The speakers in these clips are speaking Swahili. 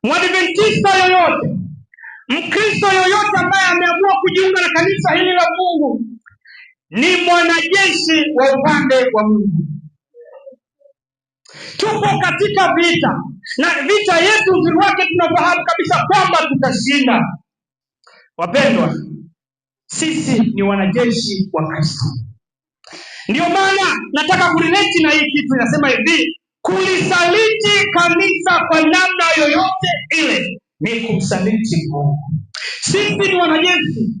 Mwadventista yoyote, Mkristo yoyote ambaye ameamua kujiunga na kanisa hili la Mungu ni mwanajeshi wa upande wa Mungu. Tupo katika vita, na vita yetu uzuri wake tunafahamu kabisa kwamba tutashinda. Wapendwa, sisi ni wanajeshi wa Kristo. Ndio maana nataka kulileti na hii kitu inasema hivi: kulisaliti kanisa kwa namna yoyote ile ni kumsaliti Mungu. Sisi ni wanajeshi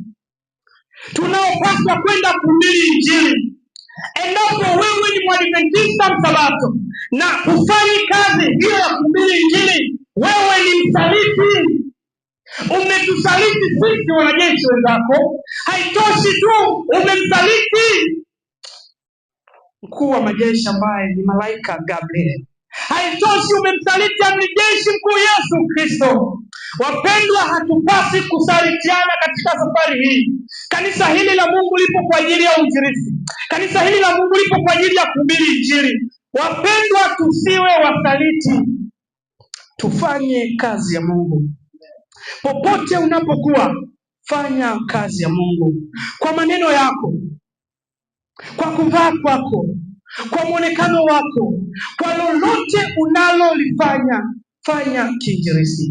tunaopaswa kwenda kuhubiri Injili. Endapo wewe ni Mwadventista msabato na kufanyi kazi hiyo ya kuhubiri Injili, wewe ni msaliti. Umetusaliti sisi wanajeshi wenzako. Haitoshi tu, umemsaliti mkuu wa majeshi ambaye ni malaika Gabriel. Haitoshi, umemsaliti amri jeshi mkuu Yesu Kristo. Wapendwa, hatupasi kusalitiana katika safari hii. Kanisa hili la Mungu lipo kwa ajili ya uinjilisti. Kanisa hili la Mungu lipo kwa ajili ya kuhubiri Injili. Wapendwa, tusiwe wasaliti. Tufanye kazi ya Mungu. Popote unapokuwa, fanya kazi ya Mungu kwa maneno yako, kwa kuvaa kwako, kwa mwonekano wako, kwa lolote unalolifanya, fanya kiinjilisti.